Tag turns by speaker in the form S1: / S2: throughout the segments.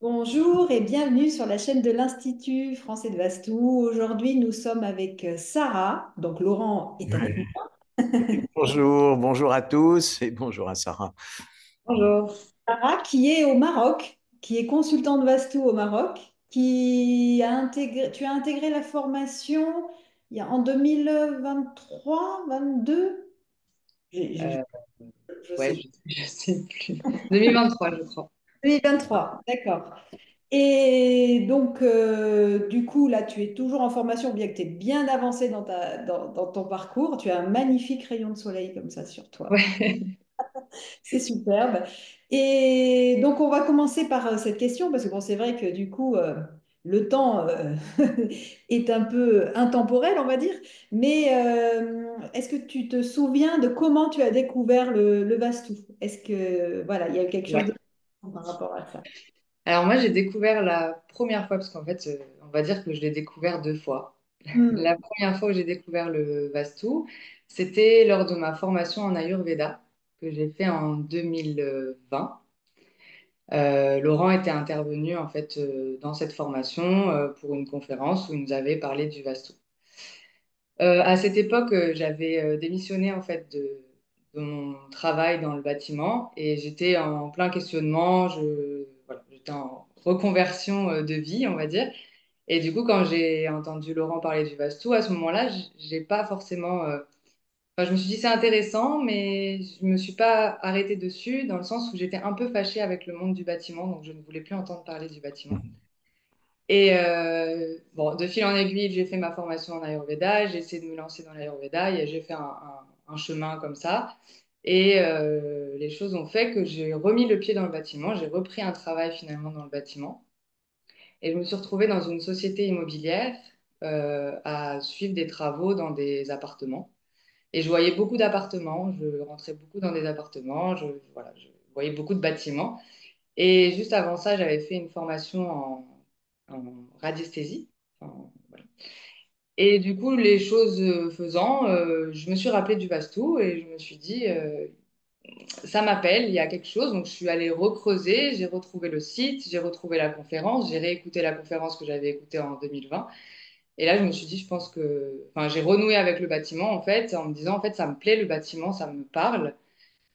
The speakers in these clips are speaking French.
S1: Bonjour et bienvenue sur la chaîne de l'Institut français de Vastou. Aujourd'hui, nous sommes avec Sarah. Donc, Laurent est avec nous.
S2: Ouais. Bonjour, bonjour à tous et bonjour à Sarah.
S1: Bonjour. Sarah, qui est au Maroc, qui est consultante Vastou au Maroc, tu as intégré la formation en 2023, 22?
S2: Euh,
S1: Je
S2: ouais,
S1: sais.
S2: je sais plus. 2023, je crois.
S1: 2023, d'accord. Et donc, du coup, là, tu es toujours en formation, bien que tu es bien avancé dans ton parcours. Tu as un magnifique rayon de soleil comme ça sur toi.
S2: Ouais.
S1: C'est superbe. Et donc, on va commencer par cette question, parce que bon, c'est vrai que du coup, le temps est un peu intemporel, on va dire. Mais est-ce que tu te souviens de comment tu as découvert le Vastou? Est-ce que, voilà, il y a eu quelque chose de
S2: Ouais.
S1: par rapport à ça?
S2: Alors moi, j'ai découvert la première fois, parce qu'en fait, on va dire que je l'ai découvert deux fois.
S1: Hmm.
S2: La première fois où j'ai découvert le Vastu, c'était lors de ma formation en Ayurveda que j'ai fait en 2020. Laurent était intervenu en fait dans cette formation pour une conférence où il nous avait parlé du Vastu. À cette époque, j'avais démissionné en fait de mon travail dans le bâtiment et j'étais en plein questionnement. Voilà, j'étais en reconversion de vie, on va dire. Et du coup, quand j'ai entendu Laurent parler du Vastu, à ce moment-là, j'ai pas forcément. Enfin, je me suis dit c'est intéressant, mais je me suis pas arrêtée dessus dans le sens où j'étais un peu fâchée avec le monde du bâtiment, donc je ne voulais plus entendre parler du bâtiment. Et bon, de fil en aiguille, j'ai fait ma formation en Ayurveda, j'ai essayé de me lancer dans l'Ayurveda et j'ai fait un chemin comme ça. Et les choses ont fait que j'ai remis le pied dans le bâtiment, j'ai repris un travail finalement dans le bâtiment. Et je me suis retrouvée dans une société immobilière à suivre des travaux dans des appartements. Et je voyais beaucoup d'appartements, je rentrais beaucoup dans des appartements, voilà, je voyais beaucoup de bâtiments. Et juste avant ça, j'avais fait une formation en radiesthésie. Enfin, voilà. Et du coup, les choses faisant, je me suis rappelé du Vastou et je me suis dit, ça m'appelle, il y a quelque chose. Donc, je suis allée recreuser, j'ai retrouvé le site, j'ai retrouvé la conférence, j'ai réécouté la conférence que j'avais écoutée en 2020. Et là, je me suis dit, je pense que, enfin, j'ai renoué avec le bâtiment en fait, en me disant, en fait, ça me plaît le bâtiment, ça me parle.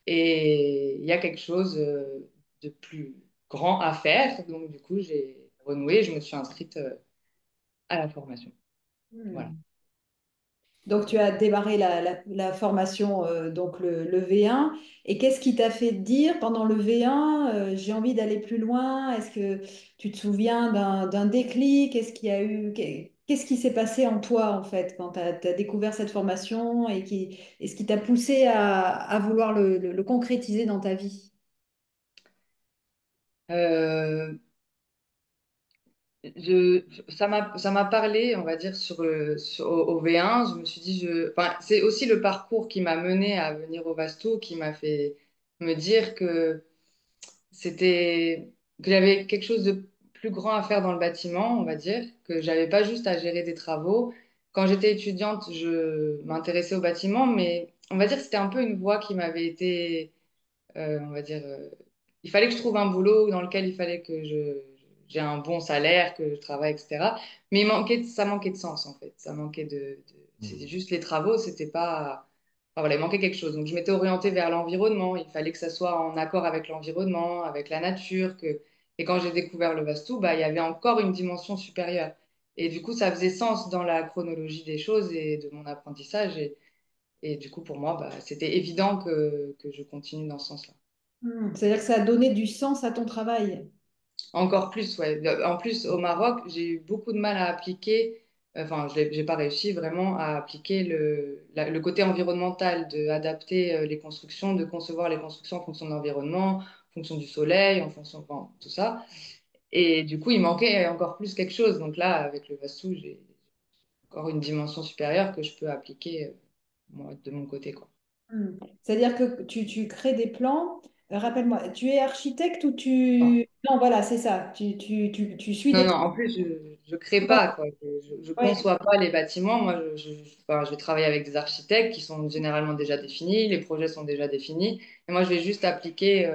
S2: Et il y a quelque chose de plus grand à faire. Donc, du coup, j'ai renoué, je me suis inscrite à la formation. Voilà.
S1: Hmm. Donc, tu as démarré la formation, donc le V1. Et qu'est-ce qui t'a fait dire pendant le V1, j'ai envie d'aller plus loin? Est-ce que tu te souviens d'un déclic? Qu'est-ce qui s'est passé en toi, en fait, quand tu as découvert cette formation et ce qui t'a poussé à vouloir le concrétiser dans ta vie?
S2: Euh, ça m'a parlé, on va dire, au V1. Je me suis dit, enfin, c'est aussi le parcours qui m'a mené à venir au Vasto qui m'a fait me dire que c'était, que j'avais quelque chose de plus grand à faire dans le bâtiment, on va dire, que j'avais pas juste à gérer des travaux. Quand j'étais étudiante, je m'intéressais au bâtiment, mais on va dire que c'était un peu une voie qui m'avait été, on va dire, il fallait que je trouve un boulot dans lequel il fallait que j'ai un bon salaire, que je travaille, etc. Mais ça manquait de sens, en fait. Ça manquait c'était juste les travaux, c'était pas, enfin, voilà, il manquait quelque chose. Donc, je m'étais orientée vers l'environnement. Il fallait que ça soit en accord avec l'environnement, avec la nature. Et quand j'ai découvert le Vastu, bah, il y avait encore une dimension supérieure. Et du coup, ça faisait sens dans la chronologie des choses et de mon apprentissage. Et du coup, pour moi, bah, c'était évident que je continue dans ce sens-là.
S1: C'est-à-dire que ça a donné du sens à ton travail.
S2: Encore plus, ouais. En plus, au Maroc, j'ai eu beaucoup de mal à appliquer, enfin, j'ai pas réussi vraiment à appliquer le côté environnemental, de adapter les constructions, de concevoir les constructions en fonction de l'environnement, en fonction du soleil, en fonction, enfin, tout ça. Et du coup, il manquait encore plus quelque chose. Donc là, avec le Vastu, j'ai encore une dimension supérieure que je peux appliquer, moi, de mon côté, quoi.
S1: C'est-à-dire que tu crées des plans. Rappelle-moi, tu es architecte ou tu... Non, voilà, c'est ça. Tu suis
S2: Non,
S1: des
S2: non,
S1: trucs.
S2: en plus, je crée
S1: Ouais,
S2: pas, quoi. Je
S1: ouais.
S2: conçois pas les bâtiments. Moi, enfin, je vais travailler avec des architectes qui sont généralement déjà définis, les projets sont déjà définis. Et moi, je vais juste appliquer.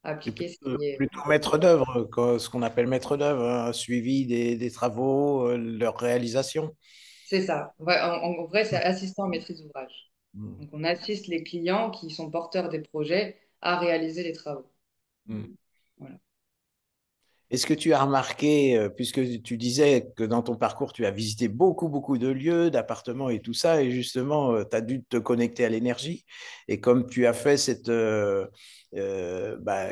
S2: appliquer ce qui est...
S3: Plutôt maître d'œuvre, quoi, ce qu'on appelle maître d'œuvre, hein, suivi des travaux, leur réalisation.
S2: C'est ça. Ouais, en vrai, c'est assistant en maîtrise d'ouvrage.
S3: Mm.
S2: Donc, on assiste les clients qui sont porteurs des projets à réaliser les travaux.
S3: Mm.
S2: Voilà.
S3: Est-ce que tu as remarqué, puisque tu disais que dans ton parcours, tu as visité beaucoup, beaucoup de lieux, d'appartements et tout ça, et justement, tu as dû te connecter à l'énergie, et comme tu as fait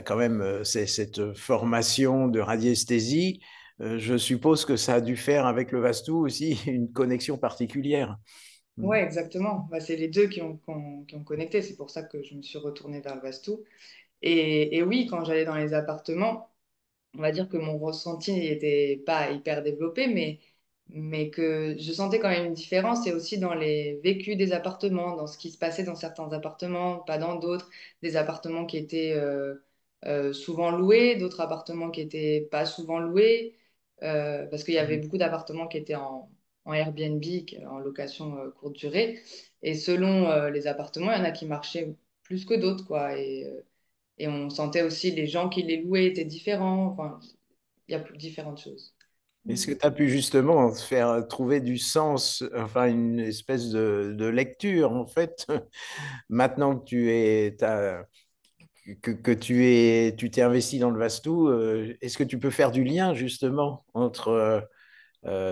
S3: quand même, cette formation de radiesthésie, je suppose que ça a dû faire avec le Vastou aussi une connexion particulière. Mm.
S2: Ouais, exactement. Bah, c'est les deux qui ont connecté. C'est pour ça que je me suis retournée vers le Vastou. Et oui, quand j'allais dans les appartements, on va dire que mon ressenti n'était pas hyper développé, mais que je sentais quand même une différence et aussi dans les vécus des appartements, dans ce qui se passait dans certains appartements, pas dans d'autres, des appartements qui étaient souvent loués, d'autres appartements qui étaient pas souvent loués, parce qu'il y avait beaucoup d'appartements qui étaient en Airbnb, en location courte durée, et selon les appartements, il y en a qui marchaient plus que d'autres, quoi, et on sentait aussi les gens qui les louaient étaient différents. Enfin, il y a différentes choses.
S3: Est-ce que tu as pu justement faire trouver du sens, enfin une espèce de lecture en fait, maintenant que tu t'es investi dans le Vastou, est-ce que tu peux faire du lien justement entre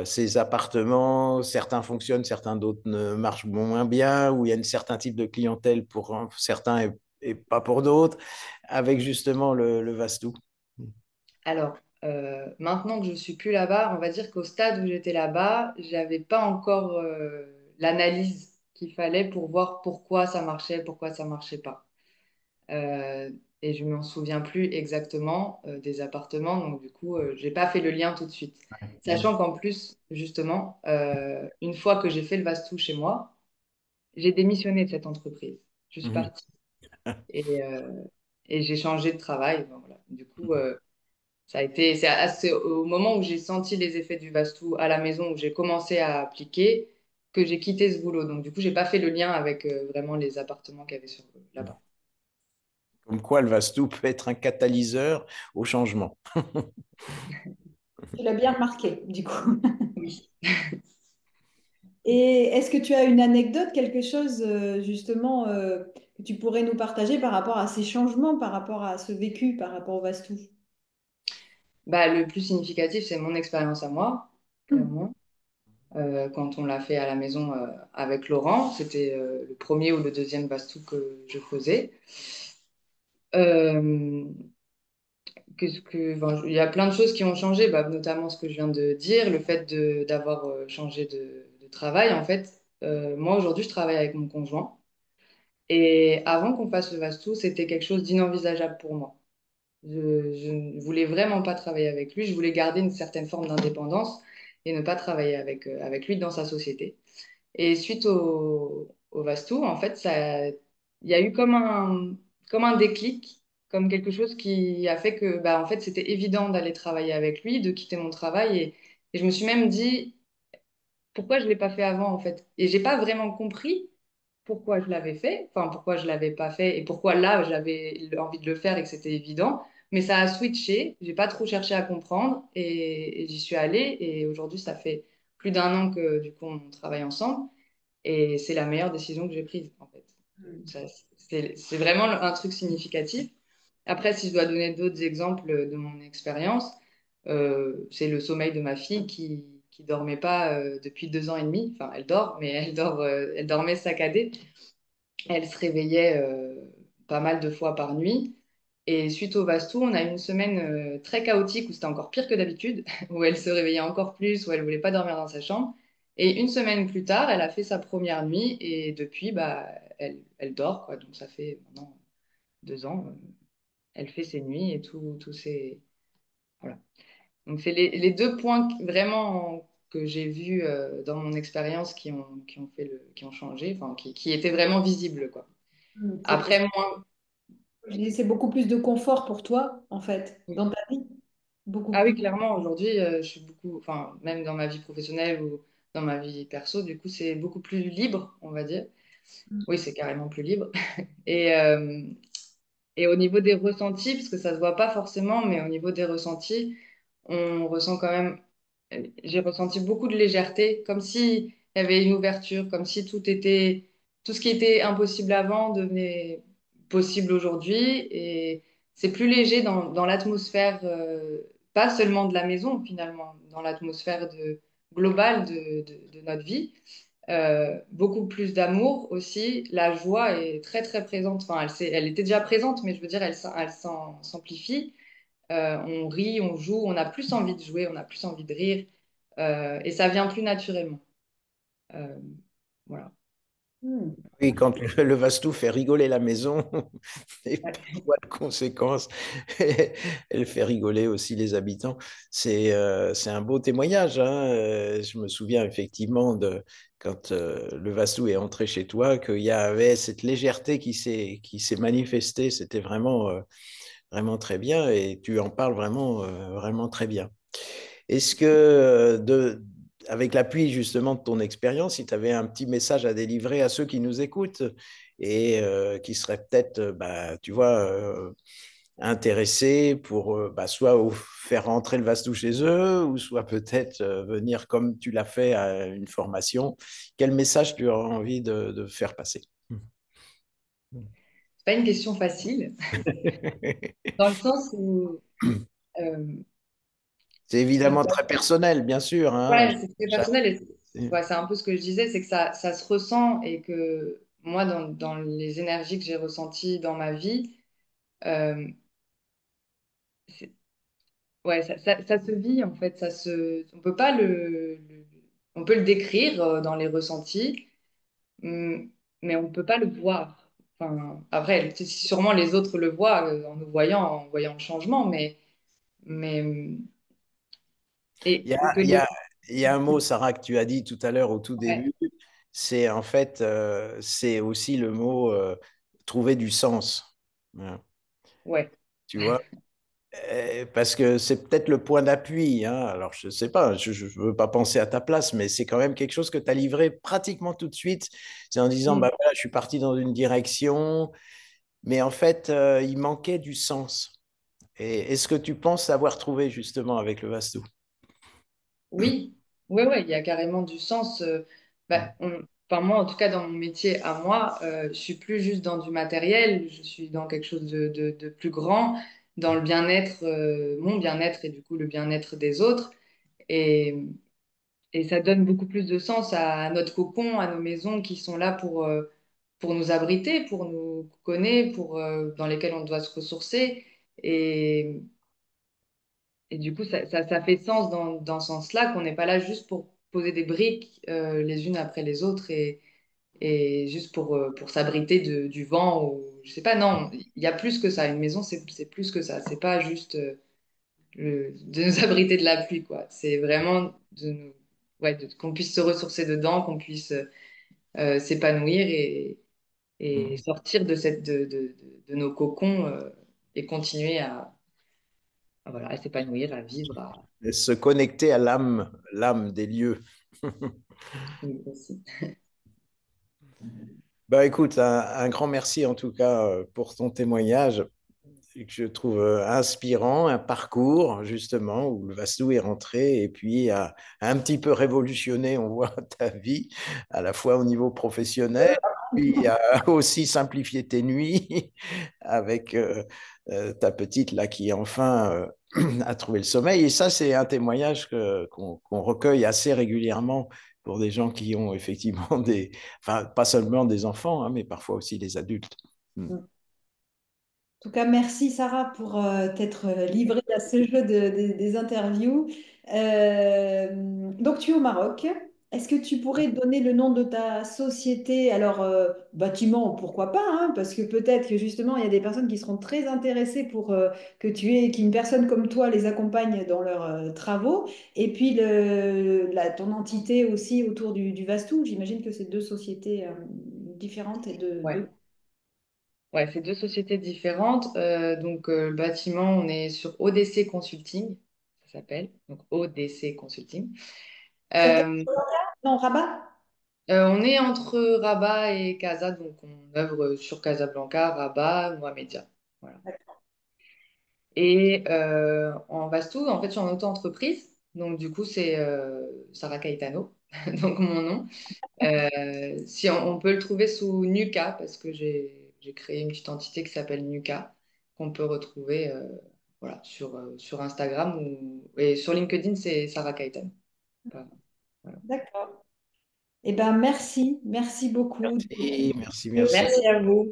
S3: ces appartements, certains fonctionnent, certains d'autres ne marchent moins bien, où il y a un certain type de clientèle pour certains et pas pour d'autres, avec justement le Vastou?
S2: Alors, maintenant que je suis plus là-bas, on va dire qu'au stade où j'étais là-bas, j'avais pas encore l'analyse qu'il fallait pour voir pourquoi ça marchait pas. Euh, et je m'en souviens plus exactement des appartements, donc du coup, j'ai pas fait le lien tout de suite.
S3: Mhm.
S2: Sachant qu'en plus, justement, une fois que j'ai fait le Vastou chez moi, j'ai démissionné de cette entreprise. Je suis
S3: Mhm.
S2: partie et, et j'ai changé de travail. Bon, voilà. Du coup, ça a été, c'est au moment où j'ai senti les effets du Vastou à la maison, où j'ai commencé à appliquer, que j'ai quitté ce boulot. Donc, du coup, j'ai pas fait le lien avec vraiment les appartements qu'il y avait là-bas.
S3: Comme quoi, le Vastou peut être un catalyseur au changement.
S1: Tu l'as bien remarqué, du coup.
S2: Oui.
S1: Et est-ce que tu as une anecdote, quelque chose justement que tu pourrais nous partager par rapport à ces changements, par rapport à ce vécu, par rapport au Vastou?
S2: Bah, le plus significatif, c'est mon expérience à moi, clairement. Quand on l'a fait à la maison avec Laurent, c'était le premier ou le deuxième Vastou que je faisais. Euh, enfin, il y a plein de choses qui ont changé, bah, notamment ce que je viens de dire, le fait d'avoir changé de travail. En fait, moi aujourd'hui, je travaille avec mon conjoint. Et avant qu'on fasse le Vastou, c'était quelque chose d'inenvisageable pour moi. Je ne voulais vraiment pas travailler avec lui. Je voulais garder une certaine forme d'indépendance et ne pas travailler avec lui dans sa société. Et suite au Vastou, en fait, il y a eu comme un déclic, comme quelque chose qui a fait que, bah, en fait, c'était évident d'aller travailler avec lui, de quitter mon travail. Et je me suis même dit, pourquoi je ne l'ai pas fait avant, en fait? Et j'ai pas vraiment compris pourquoi je l'avais fait, enfin, pourquoi je l'avais pas fait et pourquoi là, j'avais envie de le faire et que c'était évident. Mais ça a switché, j'ai pas trop cherché à comprendre et j'y suis allée. Et aujourd'hui, ça fait plus d'un an que, du coup, on travaille ensemble. Et c'est la meilleure décision que j'ai prise, en fait. C'est vraiment un truc significatif. Après, si je dois donner d'autres exemples de mon expérience, c'est le sommeil de ma fille qui dormait pas depuis 2 ans et demi. Enfin, elle dort, mais elle dormait saccadée. Elle se réveillait pas mal de fois par nuit. Et suite au Vastou, on a eu une semaine très chaotique où c'était encore pire que d'habitude, où elle se réveillait encore plus, où elle voulait pas dormir dans sa chambre. Et une semaine plus tard, elle a fait sa première nuit et depuis, bah, elle dort, quoi. Donc ça fait maintenant 2 ans. Elle fait ses nuits et tout ses... Voilà. Donc c'est les deux points vraiment que j'ai vus dans mon expérience qui ont changé, enfin, qui étaient vraiment visibles, quoi.
S1: C'est
S2: Après, moi,
S1: c'est beaucoup plus de confort pour toi, en fait, dans ta vie. Beaucoup
S2: ah oui,
S1: plus.
S2: clairement, aujourd'hui, je suis beaucoup, enfin, même dans ma vie professionnelle ou dans ma vie perso, du coup, c'est beaucoup plus libre, on va dire. Oui, c'est carrément plus libre. Et, Et au niveau des ressentis, parce que ça se voit pas forcément, mais au niveau des ressentis, on ressent quand même, j'ai ressenti beaucoup de légèreté, comme s'il y avait une ouverture, comme si tout ce qui était impossible avant devenait possible aujourd'hui. Et c'est plus léger dans l'atmosphère, pas seulement de la maison finalement, dans l'atmosphère globale de notre vie. Beaucoup plus d'amour aussi. La joie est très très présente. Enfin, elle était déjà présente, mais je veux dire, elle s'amplifie. On rit, on joue, on a plus envie de jouer, on a plus envie de rire, et ça vient plus naturellement. Euh, voilà.
S1: Hmm.
S3: Oui, quand le Vastou fait rigoler la maison, et
S2: Ouais.
S3: par voie de conséquence, elle fait rigoler aussi les habitants. C'est un beau témoignage, hein. Je me souviens effectivement de quand le Vastou est entré chez toi, qu'il y avait cette légèreté qui s'est manifestée. C'était vraiment, vraiment très bien et tu en parles vraiment, vraiment très bien. Est-ce que, avec l'appui justement de ton expérience, si tu avais un petit message à délivrer à ceux qui nous écoutent et qui seraient peut-être, bah, tu vois, intéressés pour bah, soit faire rentrer le Vastou chez eux ou soit peut-être venir comme tu l'as fait à une formation, quel message tu auras envie de faire passer?
S2: C'est pas une question facile, dans le sens où, euh,
S3: C'est évidemment très personnel, bien sûr, hein.
S2: ouais, c'est très personnel. Et ouais, c'est un peu ce que je disais, c'est que ça se ressent et que moi, dans les énergies que j'ai ressenties dans ma vie, euh, c'est- ouais, ça se vit en fait. On peut pas on peut le décrire dans les ressentis, mais on peut pas le voir. Enfin, après, sûrement les autres le voient en nous voyant, en voyant le changement, mais
S3: Il y a,
S2: et que
S3: il y a, il y a un mot, Sarah, que tu as dit tout à l'heure au tout
S2: ouais,
S3: début, c'est en fait, c'est aussi le mot trouver du sens. Voilà.
S2: ouais,
S3: Tu vois. Parce que c'est peut-être le point d'appui, hein. Alors, je ne sais pas, je ne veux pas penser à ta place, mais c'est quand même quelque chose que tu as livré pratiquement tout de suite. C'est en disant, bah,
S2: Mm.
S3: voilà, je suis parti dans une direction, mais en fait, il manquait du sens. Et est-ce que tu penses avoir trouvé justement avec le Vastou?
S2: Oui, oui, oui, il y a carrément du sens. Enfin, moi, en tout cas, dans mon métier à moi, je suis plus juste dans du matériel, je suis dans quelque chose de plus grand, dans le bien-être, mon bien-être et du coup le bien-être des autres. Et, et ça donne beaucoup plus de sens à notre cocon, à nos maisons qui sont là pour nous abriter, pour nous cocooner, dans lesquelles on doit se ressourcer. Et, et du coup, ça fait sens dans ce sens-là, qu'on n'est pas là juste pour poser des briques les unes après les autres et juste pour s'abriter du vent ou je sais pas. Non, il y a plus que ça. Une maison, c'est plus que ça. C'est pas juste de nous abriter de la pluie, quoi. C'est vraiment ouais, qu'on puisse se ressourcer dedans, qu'on puisse s'épanouir et sortir de nos cocons et continuer voilà, à s'épanouir, à vivre,
S3: Et se connecter à l'âme, l'âme des lieux.
S2: oui, aussi.
S3: Bah écoute, un grand merci en tout cas pour ton témoignage que je trouve inspirant, un parcours justement où le Vastou est rentré et puis a un petit peu révolutionné, on voit, ta vie, à la fois au niveau professionnel, puis a aussi simplifié tes nuits avec ta petite là qui enfin a trouvé le sommeil. Et ça, c'est un témoignage qu'on recueille assez régulièrement pour des gens qui ont effectivement enfin pas seulement des enfants, hein, mais parfois aussi des adultes. Hmm.
S1: En tout cas, merci Sarah pour t'être livrée à ce jeu des interviews. Donc, tu es au Maroc. Est-ce que tu pourrais donner le nom de ta société? Alors, bâtiment, pourquoi pas, hein, parce que peut-être que justement, il y a des personnes qui seront très intéressées pour qu'une personne comme toi les accompagne dans leurs travaux. Et puis, ton entité aussi autour du Vastou. J'imagine que c'est deux sociétés différentes et
S2: Ouais. Ouais, c'est deux sociétés différentes. Donc, le bâtiment, on est sur ODC Consulting, ça s'appelle. Donc, ODC Consulting.
S1: Sur
S2: Euh,
S1: non, Rabat?
S2: on est entre Rabat et Casa, donc on œuvre sur Casablanca, Rabat, Mohamedia. Voilà. Et en Vastou, en fait, je suis en auto-entreprise. Donc, du coup, c'est Sarah Caetano, donc mon nom. Si on peut le trouver sous Nuka, parce que j'ai créé une petite entité qui s'appelle Nuka, qu'on peut retrouver voilà, sur Instagram et sur LinkedIn, c'est Sarah Caetano. Voilà.
S1: D'accord. Eh ben, merci beaucoup.
S3: Merci, merci,
S1: Euh,
S3: merci.
S2: Merci à vous.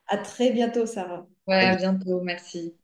S1: À très bientôt, Sarah.
S2: Ouais,
S3: Très
S2: à
S3: bien.
S2: bientôt. Merci.